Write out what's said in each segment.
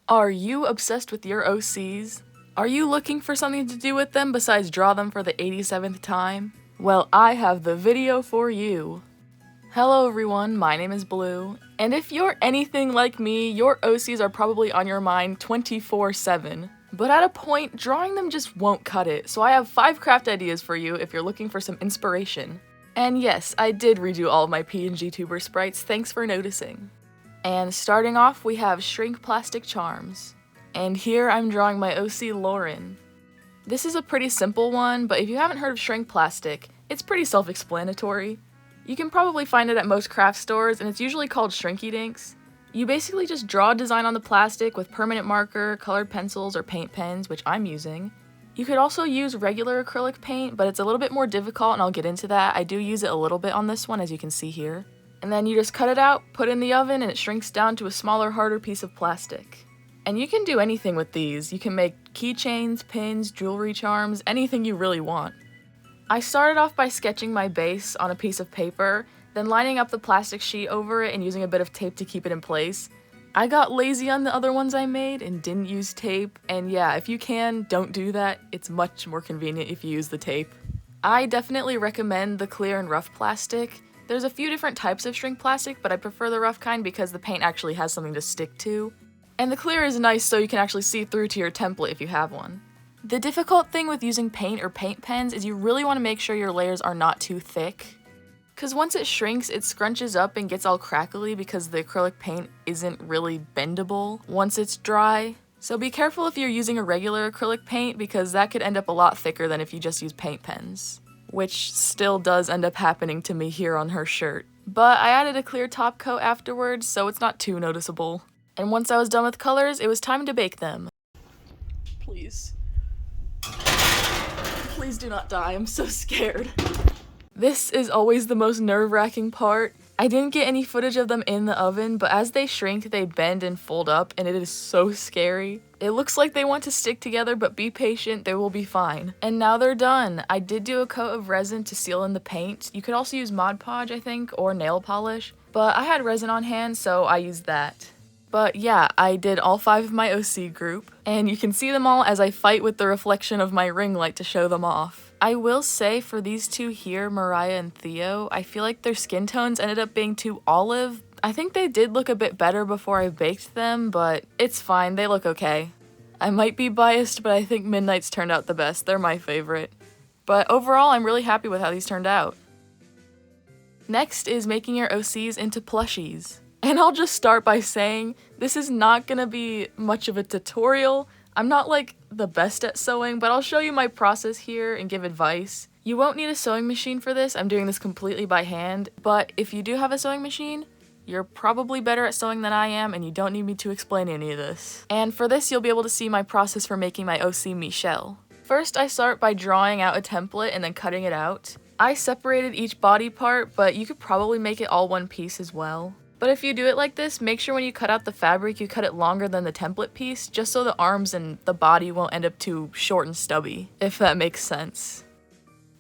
Are you obsessed with your OCs? Are you looking for something to do with them besides draw them for the 87th time? Well, I have the video for you. Hello everyone, my name is Blue, and if you're anything like me, your OCs are probably on your mind 24/7. But at a point, drawing them just won't cut it, so I have 5 craft ideas for you if you're looking for some inspiration. And yes, I did redo all of my PNG tuber sprites, thanks for noticing. And starting off, we have shrink plastic charms. And here I'm drawing my OC Lauren. This is a pretty simple one, but if you haven't heard of shrink plastic, it's pretty self-explanatory. You can probably find it at most craft stores, and it's usually called Shrinky Dinks. You basically just draw a design on the plastic with permanent marker, colored pencils, or paint pens, which I'm using. You could also use regular acrylic paint, but it's a little bit more difficult, and I'll get into that. I do use it a little bit on this one, as you can see here. And then you just cut it out, put it in the oven, and it shrinks down to a smaller, harder piece of plastic. And you can do anything with these. You can make keychains, pins, jewelry charms, anything you really want. I started off by sketching my base on a piece of paper, then lining up the plastic sheet over it and using a bit of tape to keep it in place. I got lazy on the other ones I made and didn't use tape, and yeah, if you can, don't do that. It's much more convenient if you use the tape. I definitely recommend the clear and rough plastic. There's a few different types of shrink plastic, but I prefer the rough kind because the paint actually has something to stick to. And the clear is nice so you can actually see through to your template if you have one. The difficult thing with using paint or paint pens is you really want to make sure your layers are not too thick. Because once it shrinks, it scrunches up and gets all crackly because the acrylic paint isn't really bendable once it's dry. So be careful if you're using a regular acrylic paint because that could end up a lot thicker than if you just use paint pens. Which still does end up happening to me here on her shirt. But I added a clear top coat afterwards, so it's not too noticeable. And once I was done with colors, it was time to bake them. Please. Please do not die, I'm so scared. This is always the most nerve-wracking part. I didn't get any footage of them in the oven, but as they shrink, they bend and fold up, and it is so scary. It looks like they want to stick together, but be patient, they will be fine. And now they're done. I did do a coat of resin to seal in the paint. You could also use Mod Podge, I think, or nail polish, but I had resin on hand, so I used that. But yeah, I did all 5 of my OC group, and you can see them all as I fight with the reflection of my ring light to show them off. I will say for these two here, Mariah and Theo, I feel like their skin tones ended up being too olive. I think they did look a bit better before I baked them, but it's fine, they look okay. I might be biased, but I think Midnight's turned out the best. They're my favorite. But overall, I'm really happy with how these turned out. Next is making your OCs into plushies. And I'll just start by saying, this is not gonna be much of a tutorial. I'm not like the best at sewing, but I'll show you my process here and give advice. You won't need a sewing machine for this, I'm doing this completely by hand, but if you do have a sewing machine, you're probably better at sewing than I am and you don't need me to explain any of this. And for this, you'll be able to see my process for making my OC Michelle. First, I start by drawing out a template and then cutting it out. I separated each body part, but you could probably make it all one piece as well. But if you do it like this, make sure when you cut out the fabric, you cut it longer than the template piece, just so the arms and the body won't end up too short and stubby, if that makes sense.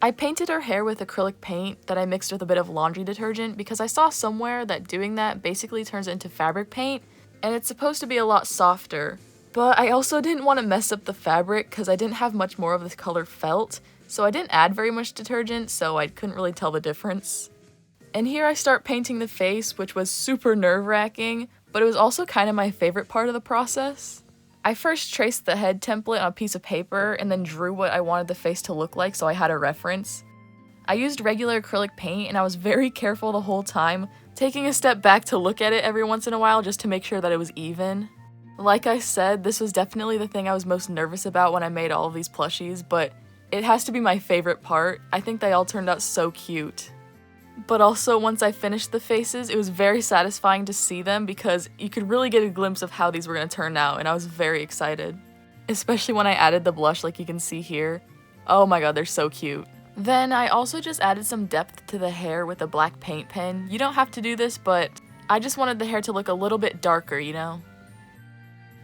I painted her hair with acrylic paint that I mixed with a bit of laundry detergent because I saw somewhere that doing that basically turns it into fabric paint, and it's supposed to be a lot softer. But I also didn't want to mess up the fabric because I didn't have much more of this color felt, so I didn't add very much detergent, so I couldn't really tell the difference. And here I start painting the face, which was super nerve-wracking, but it was also kind of my favorite part of the process. I first traced the head template on a piece of paper and then drew what I wanted the face to look like so I had a reference. I used regular acrylic paint and I was very careful the whole time, taking a step back to look at it every once in a while just to make sure that it was even. Like I said, this was definitely the thing I was most nervous about when I made all of these plushies, but it has to be my favorite part. I think they all turned out so cute. But also, once I finished the faces, it was very satisfying to see them because you could really get a glimpse of how these were going to turn out, and I was very excited. Especially when I added the blush like you can see here. Oh my god, they're so cute. Then I also just added some depth to the hair with a black paint pen. You don't have to do this, but I just wanted the hair to look a little bit darker, you know?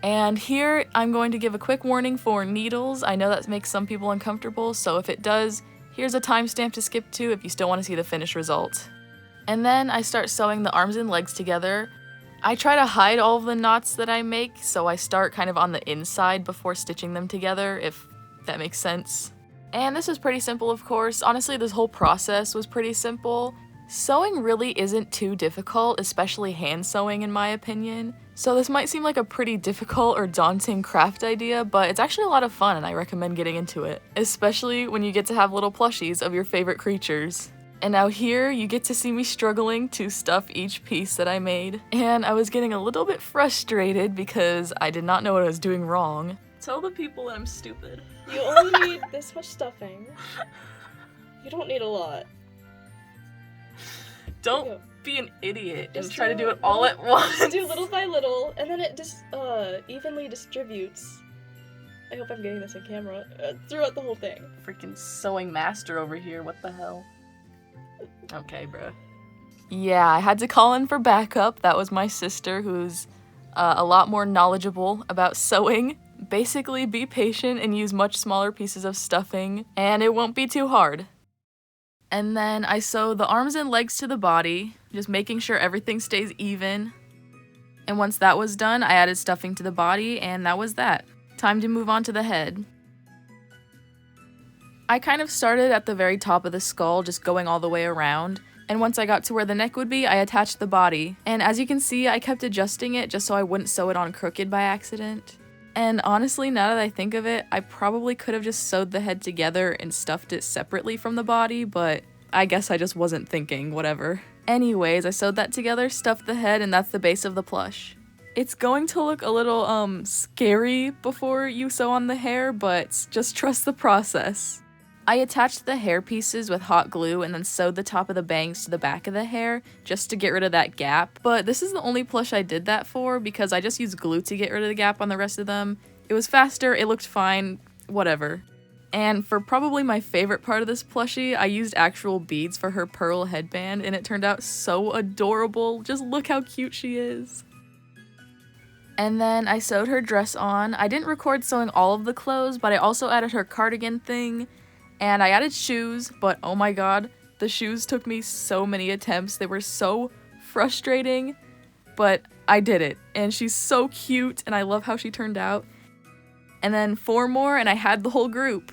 And here, I'm going to give a quick warning for needles. I know that makes some people uncomfortable, so if it does, here's a timestamp to skip to if you still want to see the finished result. And then I start sewing the arms and legs together. I try to hide all of the knots that I make, so I start kind of on the inside before stitching them together, if that makes sense. And this is pretty simple, of course. Honestly, this whole process was pretty simple. Sewing really isn't too difficult, especially hand sewing in my opinion. So this might seem like a pretty difficult or daunting craft idea, but it's actually a lot of fun and I recommend getting into it. Especially when you get to have little plushies of your favorite creatures. And now here, you get to see me struggling to stuff each piece that I made. And I was getting a little bit frustrated because I did not know what I was doing wrong. Tell the people I'm stupid. You only need this much stuffing. You don't need a lot. Don't be an idiot and try to do it all at once. Just do little by little, and then it just evenly distributes. I hope I'm getting this on camera. Throughout the whole thing. Freaking sewing master over here, what the hell? Okay, bruh. Yeah, I had to call in for backup. That was my sister, who's a lot more knowledgeable about sewing. Basically, be patient and use much smaller pieces of stuffing, and it won't be too hard. And then I sew the arms and legs to the body, just making sure everything stays even. And once that was done, I added stuffing to the body, and that was that. Time to move on to the head. I kind of started at the very top of the skull, just going all the way around, and once I got to where the neck would be, I attached the body. And as you can see, I kept adjusting it just so I wouldn't sew it on crooked by accident. And honestly, now that I think of it, I probably could have just sewed the head together and stuffed it separately from the body, but I guess I just wasn't thinking, whatever. Anyways, I sewed that together, stuffed the head, and that's the base of the plush. It's going to look a little, scary before you sew on the hair, but just trust the process. I attached the hair pieces with hot glue and then sewed the top of the bangs to the back of the hair just to get rid of that gap, but this is the only plush I did that for because I just used glue to get rid of the gap on the rest of them. It was faster, it looked fine, whatever. And for probably my favorite part of this plushie, I used actual beads for her pearl headband and it turned out so adorable. Just look how cute she is. And then I sewed her dress on. I didn't record sewing all of the clothes, but I also added her cardigan thing. And I added shoes, but oh my god, the shoes took me so many attempts. They were so frustrating, but I did it. And she's so cute, and I love how she turned out. And then 4 more, and I had the whole group.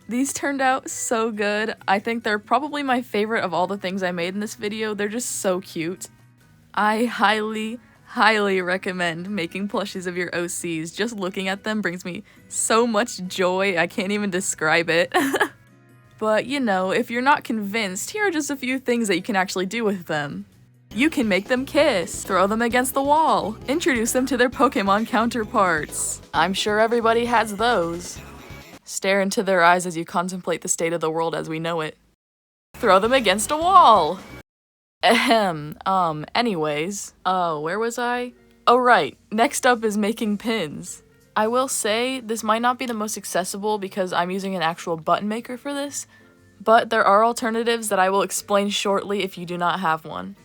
These turned out so good. I think they're probably my favorite of all the things I made in this video. They're just so cute. I highly recommend making plushies of your OCs. Just looking at them brings me so much joy, I can't even describe it. But you know, if you're not convinced, here are just a few things that you can actually do with them. You can make them kiss, throw them against the wall, introduce them to their Pokemon counterparts. I'm sure everybody has those. Stare into their eyes as you contemplate the state of the world as we know it. Throw them against a wall! Anyways, where was I? Oh right, next up is making pins. I will say, this might not be the most accessible because I'm using an actual button maker for this, but there are alternatives that I will explain shortly if you do not have one.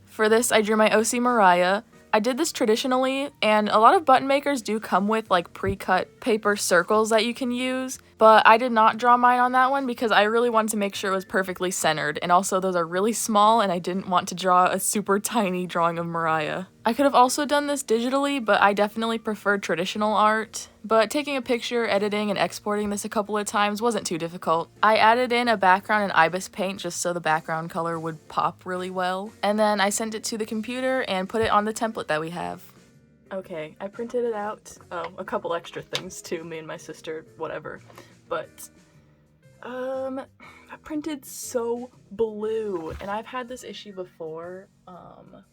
For this, I drew my OC Mariah. I did this traditionally, and a lot of button makers do come with like pre-cut paper circles that you can use, but I did not draw mine on that one because I really wanted to make sure it was perfectly centered, and also those are really small and I didn't want to draw a super tiny drawing of Mariah. I could have also done this digitally, but I definitely preferred traditional art, but taking a picture, editing, and exporting this a couple of times wasn't too difficult. I added in a background in Ibis Paint just so the background color would pop really well, and then I sent it to the computer and put it on the template that we have. Okay, I printed it out. Oh, a couple extra things too, me and my sister, whatever. But, I printed So Blue, and I've had this issue before.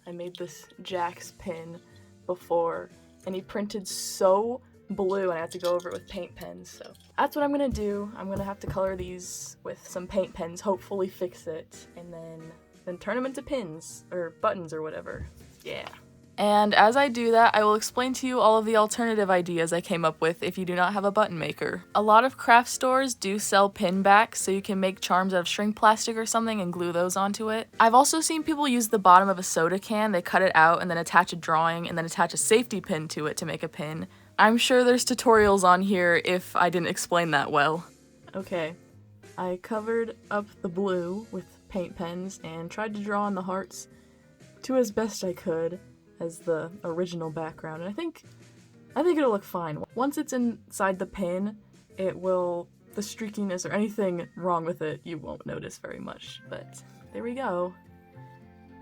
I made this Jax pin before, and he printed So Blue, and I had to go over it with paint pens, so that's what I'm gonna do. I'm gonna have to color these with some paint pens, hopefully fix it, and then turn them into pins, or buttons or whatever. Yeah. And as I do that, I will explain to you all of the alternative ideas I came up with if you do not have a button maker. A lot of craft stores do sell pin backs, so you can make charms out of shrink plastic or something and glue those onto it. I've also seen people use the bottom of a soda can, they cut it out and then attach a drawing and then attach a safety pin to it to make a pin. I'm sure there's tutorials on here if I didn't explain that well. Okay, I covered up the blue with paint pens and tried to draw on the hearts. to as best I could as the original background, and I think it'll look fine. Once it's inside the pin, the streakiness or anything wrong with it, you won't notice very much, but there we go.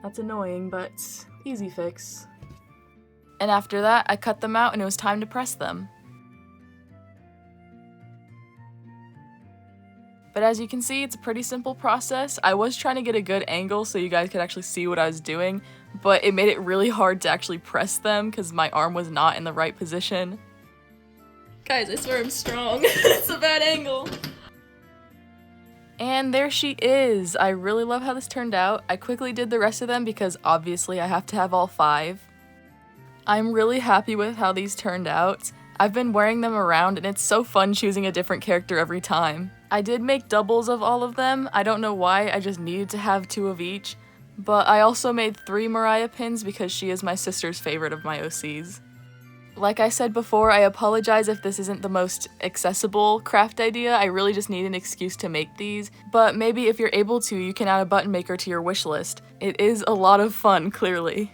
That's annoying, but easy fix. And after that, I cut them out and it was time to press them. But as you can see, it's a pretty simple process. I was trying to get a good angle so you guys could actually see what I was doing, but it made it really hard to actually press them because my arm was not in the right position. Guys, I swear I'm strong. It's a bad angle. And there she is. I really love how this turned out. I quickly did the rest of them because obviously I have to have all 5. I'm really happy with how these turned out. I've been wearing them around and it's so fun choosing a different character every time. I did make doubles of all of them. I don't know why, I just needed to have 2 of each. But I also made 3 Mariah pins because she is my sister's favorite of my OCs. Like I said before, I apologize if this isn't the most accessible craft idea. I really just need an excuse to make these. But maybe if you're able to, you can add a button maker to your wish list. It is a lot of fun, clearly.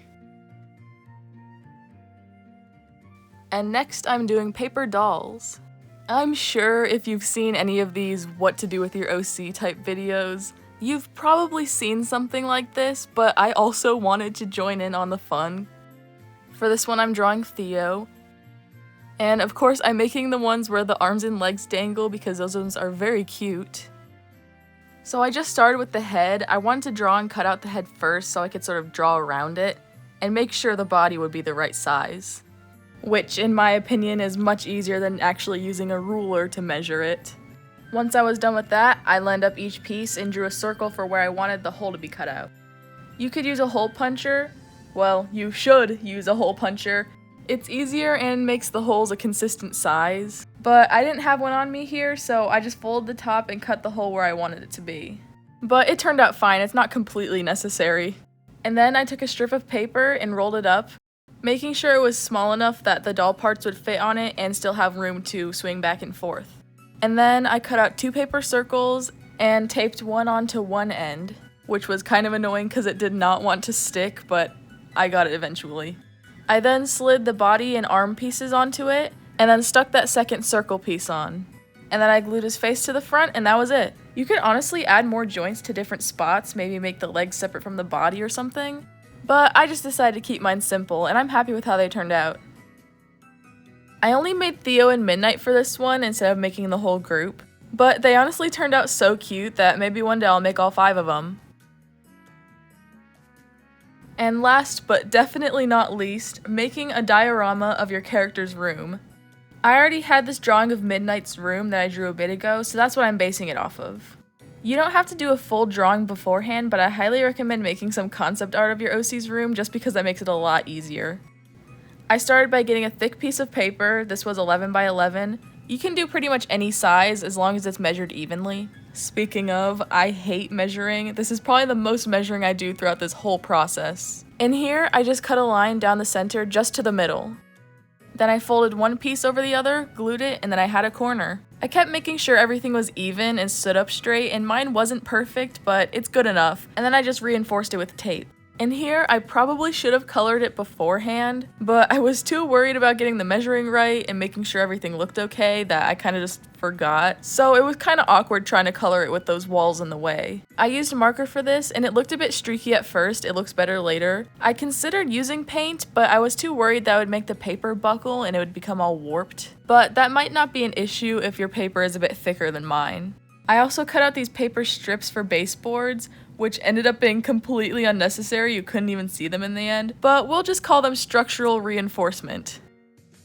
And next I'm doing paper dolls. I'm sure if you've seen any of these what to do with your OC type videos, you've probably seen something like this, but I also wanted to join in on the fun. For this one I'm drawing Theo. And of course I'm making the ones where the arms and legs dangle because those ones are very cute. So I just started with the head. I wanted to draw and cut out the head first so I could sort of draw around it and make sure the body would be the right size. Which, in my opinion, is much easier than actually using a ruler to measure it. Once I was done with that, I lined up each piece and drew a circle for where I wanted the hole to be cut out. You could use a hole puncher. Well, you should use a hole puncher. It's easier and makes the holes a consistent size. But I didn't have one on me here, so I just folded the top and cut the hole where I wanted it to be. But it turned out fine, it's not completely necessary. And then I took a strip of paper and rolled it up, making sure it was small enough that the doll parts would fit on it and still have room to swing back and forth. And then I cut out 2 paper circles and taped one onto one end, which was kind of annoying because it did not want to stick, but I got it eventually. I then slid the body and arm pieces onto it, and then stuck that second circle piece on. And then I glued his face to the front, and that was it. You could honestly add more joints to different spots, maybe make the legs separate from the body or something. But I just decided to keep mine simple, and I'm happy with how they turned out. I only made Theo and Midnight for this one instead of making the whole group, but they honestly turned out so cute that maybe one day I'll make all 5 of them. And last but definitely not least, making a diorama of your character's room. I already had this drawing of Midnight's room that I drew a bit ago, so that's what I'm basing it off of. You don't have to do a full drawing beforehand, but I highly recommend making some concept art of your OC's room just because that makes it a lot easier. I started by getting a thick piece of paper. This was 11 by 11. You can do pretty much any size as long as it's measured evenly. Speaking of, I hate measuring. This is probably the most measuring I do throughout this whole process. In here, I just cut a line down the center just to the middle. Then I folded one piece over the other, glued it, and then I had a corner. I kept making sure everything was even and stood up straight, and mine wasn't perfect, but it's good enough, and then I just reinforced it with tape. In here, I probably should have colored it beforehand, but I was too worried about getting the measuring right and making sure everything looked okay that I kind of just forgot. So it was kind of awkward trying to color it with those walls in the way. I used a marker for this, and it looked a bit streaky at first. It looks better later. I considered using paint, but I was too worried that would make the paper buckle and it would become all warped. But that might not be an issue if your paper is a bit thicker than mine. I also cut out these paper strips for baseboards, which ended up being completely unnecessary. You couldn't even see them in the end, but we'll just call them structural reinforcement.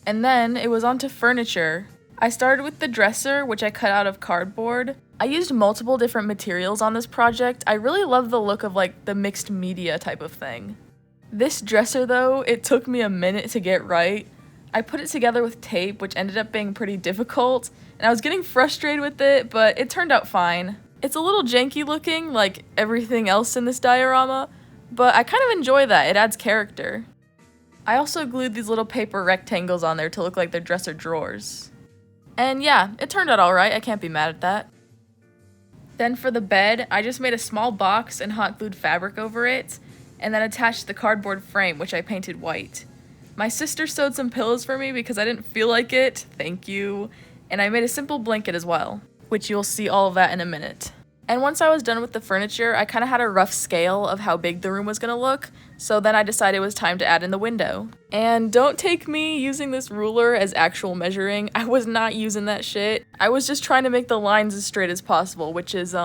And then it was onto furniture. I started with the dresser, which I cut out of cardboard. I used multiple different materials on this project. I really love the look of like the mixed media type of thing. This dresser though, it took me a minute to get right. I put it together with tape, which ended up being pretty difficult, and I was getting frustrated with it, but it turned out fine. It's a little janky looking, like everything else in this diorama, but I kind of enjoy that, it adds character. I also glued these little paper rectangles on there to look like they're dresser drawers. And yeah, it turned out alright, I can't be mad at that. Then for the bed, I just made a small box and hot glued fabric over it, and then attached the cardboard frame, which I painted white. My sister sewed some pillows for me because I didn't feel like it, thank you, and I made a simple blanket as well, which you'll see all of that in a minute. And once I was done with the furniture, I kind of had a rough scale of how big the room was gonna look, so then I decided it was time to add in the window. And don't take me using this ruler as actual measuring, I was not using that shit. I was just trying to make the lines as straight as possible, which is,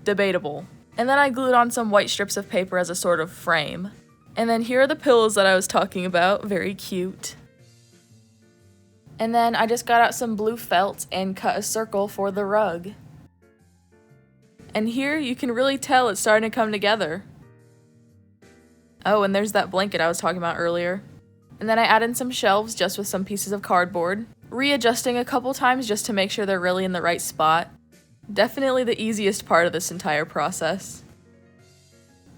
debatable. And then I glued on some white strips of paper as a sort of frame. And then here are the pillows that I was talking about, very cute. And then I just got out some blue felt and cut a circle for the rug. And here you can really tell it's starting to come together. Oh, and there's that blanket I was talking about earlier. And then I added some shelves just with some pieces of cardboard, readjusting a couple times just to make sure they're really in the right spot. Definitely the easiest part of this entire process.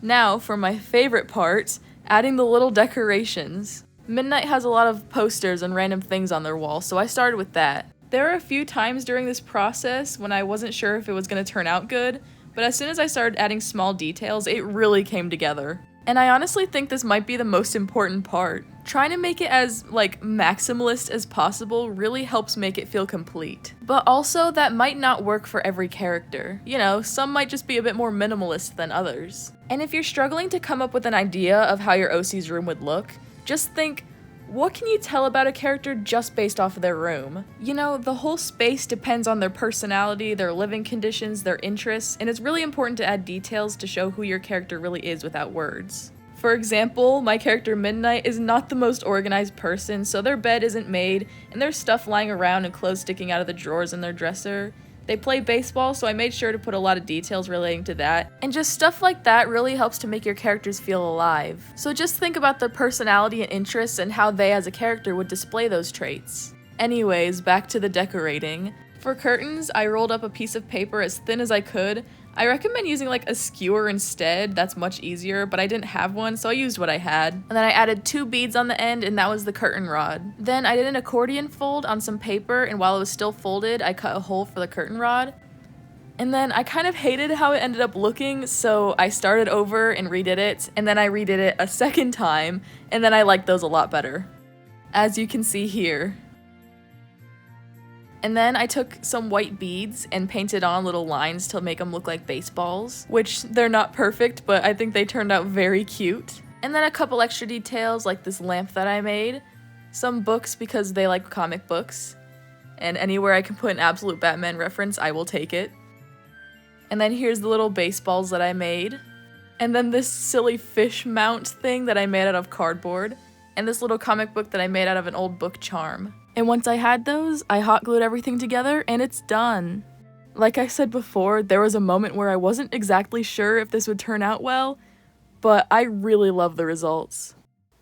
Now for my favorite part, adding the little decorations. Midnight has a lot of posters and random things on their wall, so I started with that. There were a few times during this process when I wasn't sure if it was going to turn out good, but as soon as I started adding small details, it really came together. And I honestly think this might be the most important part. Trying to make it as, maximalist as possible really helps make it feel complete. But also, that might not work for every character. You know, some might just be a bit more minimalist than others. And if you're struggling to come up with an idea of how your OC's room would look, just think, what can you tell about a character just based off of their room? You know, the whole space depends on their personality, their living conditions, their interests, and it's really important to add details to show who your character really is without words. For example, my character Midnight is not the most organized person, so their bed isn't made, and there's stuff lying around and clothes sticking out of the drawers in their dresser. They play baseball, so I made sure to put a lot of details relating to that. And just stuff like that really helps to make your characters feel alive. So just think about their personality and interests and how they as a character would display those traits. Anyways, back to the decorating. For curtains, I rolled up a piece of paper as thin as I could. I recommend using a skewer instead, that's much easier, but I didn't have one, so I used what I had. And then I added 2 beads on the end, and that was the curtain rod. Then I did an accordion fold on some paper, and while it was still folded, I cut a hole for the curtain rod. And then I kind of hated how it ended up looking, so I started over and redid it, and then I redid it a second time, and then I liked those a lot better. As you can see here. And then I took some white beads and painted on little lines to make them look like baseballs, which they're not perfect, but I think they turned out very cute. And then a couple extra details like this lamp that I made, some books because they like comic books, and anywhere I can put an absolute Batman reference, I will take it. And then here's the little baseballs that I made. And then this silly fish mount thing that I made out of cardboard, and this little comic book that I made out of an old book charm. And once I had those, I hot glued everything together and it's done. Like I said before, there was a moment where I wasn't exactly sure if this would turn out well, but I really love the results.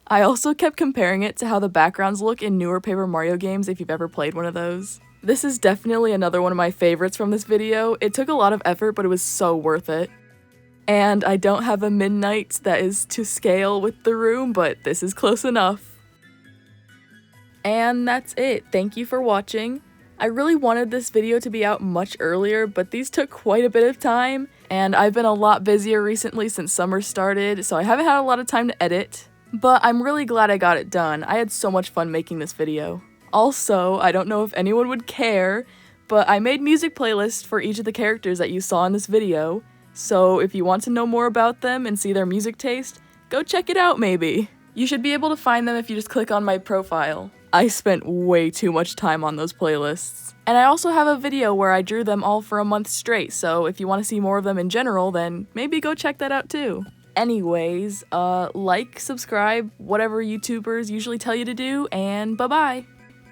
I also kept comparing it to how the backgrounds look in newer Paper Mario games if you've ever played one of those. This is definitely another one of my favorites from this video. It took a lot of effort, but it was so worth it. And I don't have a Midnight that is to scale with the room, but this is close enough. And that's it. Thank you for watching. I really wanted this video to be out much earlier, but these took quite a bit of time, and I've been a lot busier recently since summer started, so I haven't had a lot of time to edit. But I'm really glad I got it done. I had so much fun making this video. Also, I don't know if anyone would care, but I made music playlists for each of the characters that you saw in this video, so if you want to know more about them and see their music taste, go check it out maybe. You should be able to find them if you just click on my profile. I spent way too much time on those playlists. And I also have a video where I drew them all for a month straight, so if you want to see more of them in general, then maybe go check that out too. Anyways, like, subscribe, whatever YouTubers usually tell you to do, and bye-bye!